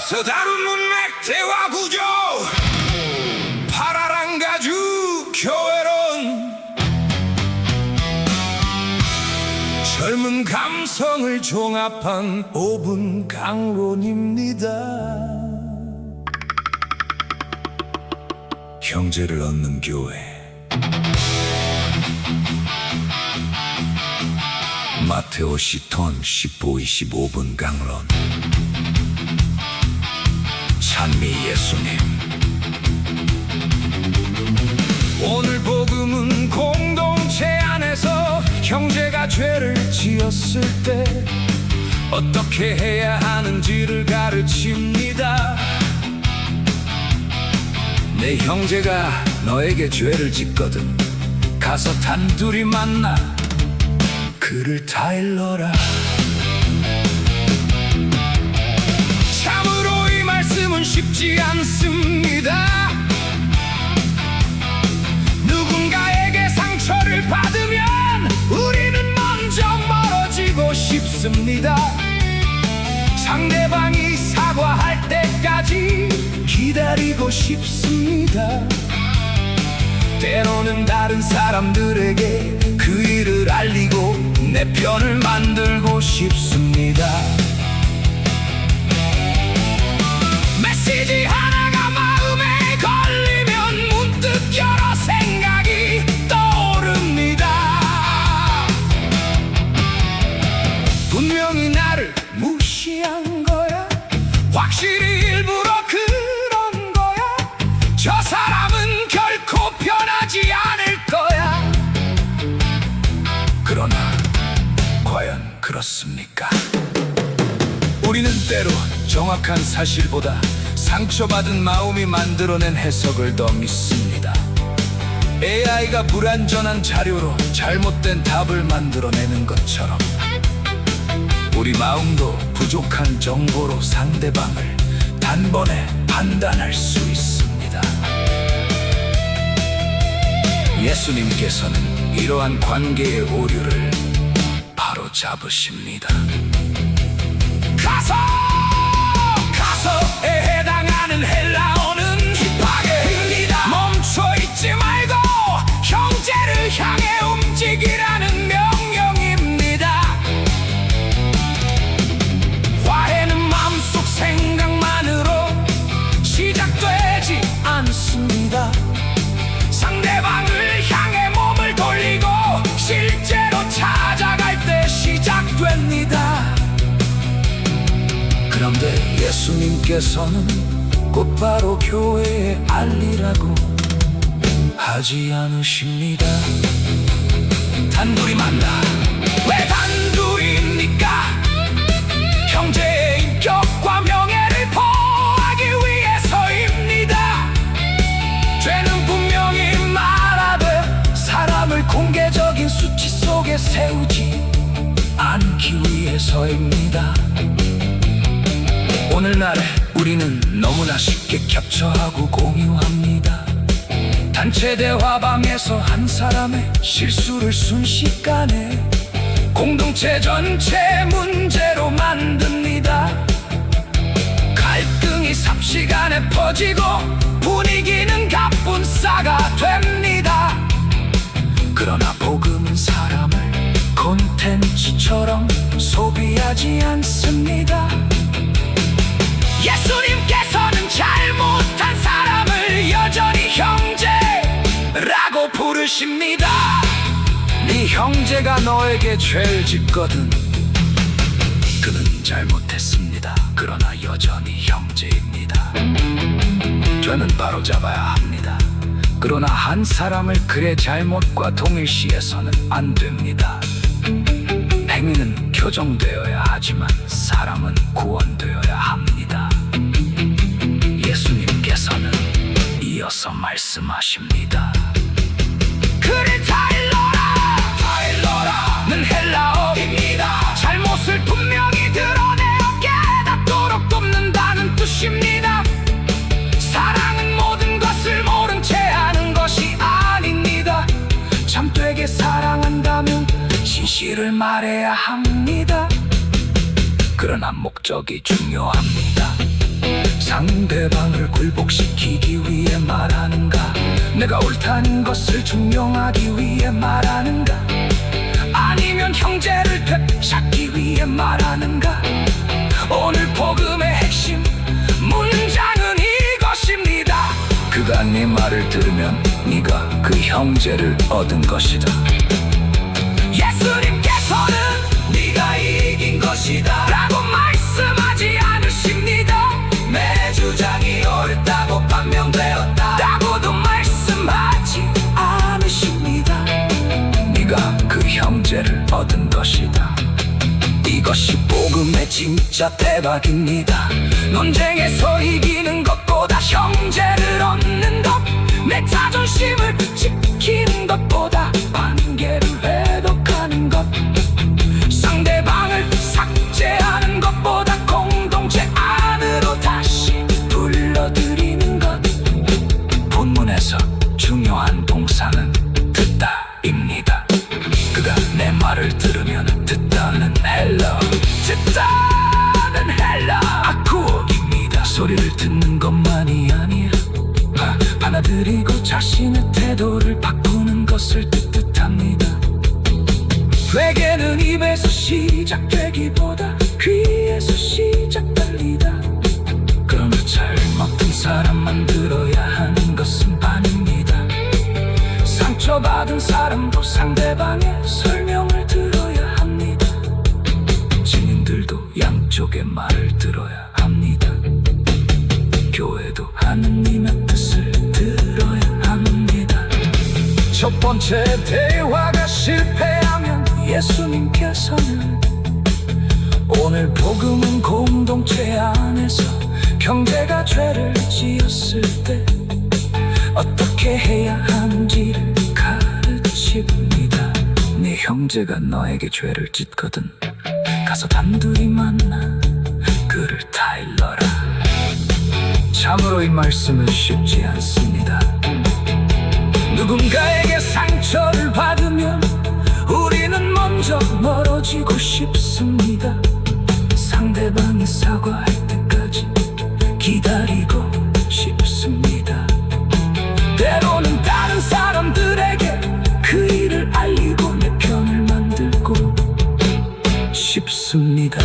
서다루는 맥대와 구조 파라랑 가죽 교회론 젊은 감성을 종합한 5분 강론입니다. 형제를 얻는 교회 마테오 시톤 15, 25분 강론 찬미 예수님 오늘 복음은 공동체 안에서 형제가 죄를 지었을 때 어떻게 해야 하는지를 가르칩니다. 내 형제가 너에게 죄를 짓거든 가서 단둘이 만나 그를 타일러라. 참으로 이 말씀은 쉽지 않습니다. 누군가에게 상처를 받으면 우리는 먼저 멀어지고 싶습니다. 상대방이 사과할 때까지 기다리고 싶습니다. 때로는 다른 사람들에게 그 일을 알리고 내 편을 만들고 싶습니다. 메시지 하나가 마음에 걸리면 문득 여러 생각이 떠오릅니다. 분명히 나를 무시한 거야? 확실히 일부러 그런 거야? 저 사람은 결코 변하지 않을 거야. 그러나 과연 그렇습니까? 우리는 때로 정확한 사실보다 상처받은 마음이 만들어낸 해석을 더 믿습니다. AI가 불완전한 자료로 잘못된 답을 만들어내는 것처럼 우리 마음도 부족한 정보로 상대방을 단번에 판단할 수 있습니다. 예수님께서는 이러한 관계의 오류를 바로 잡으십니다. 가서에 해당하는 헬라어는 힙하게입니다. 멈춰있지 말고 형제를 향해 움직이라는 명령입니다. 화해는 마음속 생각만으로 시작되지 않습니다. 상대방을 향해 몸을 돌리고 실제로 찾아갈 때 시작됩니다. 그런데 예수님께서는 곧바로 교회에 알리라고 하지 않으십니다. 단둘이 만나. 왜 단둘입니까? 형제의 인격과 명예를 보호하기 위해서입니다. 죄는 분명히 말하되 사람을 공개적인 수치 속에 세우지 않기 위해서입니다. 오늘날에 우리는 너무나 쉽게 캡처하고 공유합니다. 단체 대화방에서 한 사람의 실수를 순식간에 공동체 전체 문제로 만듭니다. 갈등이 삽시간에 퍼지고 분위기는 갑분싸가 됩니다. 그러나 복음은 사람을 콘텐츠처럼 소비하지 않습니다. 예수님께서는 잘못한 사람을 여전히 형제라고 부르십니다. 네 형제가 너에게 죄를 짓거든 그는 잘못했습니다. 그러나 여전히 형제입니다. 죄는 바로잡아야 합니다. 그러나 한 사람을 그의 잘못과 동일시해서는 안 됩니다. 행위는 교정되어야 하지만 사람은 구원되어야 합니다. 예수님께서는 이어서 말씀하십니다. 그를 타일러라는 헬라어입니다. 잘못을 분명히 드러내어 깨닫도록 돕는다는 뜻입니다. 사랑은 모든 것을 모른 채 하는 것이 아닙니다. 참되게 사랑한다면 진실을 말해야 합니다. 그러나 목적이 중요합니다. 상대방을 굴복시키기 위해 말하는가? 내가 옳다는 것을 증명하기 위해 말하는가? 아니면 형제를 되찾기 위해 말하는가? 오늘 복음의 핵심 문장은 이것입니다. 그가 네 말을 들으면 네가 그 형제를 얻은 것이다. 예수님께서는 네가 이긴 것이다 라고 말씀하지 않으십니다. 내 주장이 옳다고 판명되었다 라고도 말씀하지 않으십니다. 네가 그 형제를 얻은 것이다. 이것이 복음의 진짜 대박입니다. 논쟁에서 이기는 것보다 형제를 얻는 것, 내 자존심을 지키는 것보다 관계를 회복하는 것, 상대방을 삭제하는 것보다 공동체 안으로 다시 불러들이는 것. 본문에서 중요한 동사는 듣다입니다. 그가 내 말을 들으면 듣다는 헬러, 듣다는 헬러 아쿠어입니다. 소리를 듣는 것만이 아니야, 받아들이고 자신의 태도를 바꾸는 것을 뜻합니다. 회개는 입에서 시작되기보다 귀에서 시작됩니다. 그러나 잘못된 사람만 들어야 하는 것은 아닙니다. 상처받은 사람도 상대방의 설명을 들어야 합니다. 증인들도 양쪽의 말을 들어야 합니다. 교회도 하느님의 뜻을 들어야 합니다. 첫 번째 대화가 실패하면 예수님께서는 오늘 복음은 공동체 안에서 형제가 죄를 지었을 때 어떻게 해야 하는지를 가르칩니다. 네 형제가 너에게 죄를 짓거든 가서 단둘이 만나 그를 타일러라. 참으로 이 말씀은 쉽지 않습니다. 누군가에게 상처를 받으면 우리는 먼저 멀어지고 싶습니다. 상대방이 사과할 때까지 기다리고 싶습니다. 때로는 다른 사람들에게 그 일을 알리고 내 편을 만들고 싶습니다.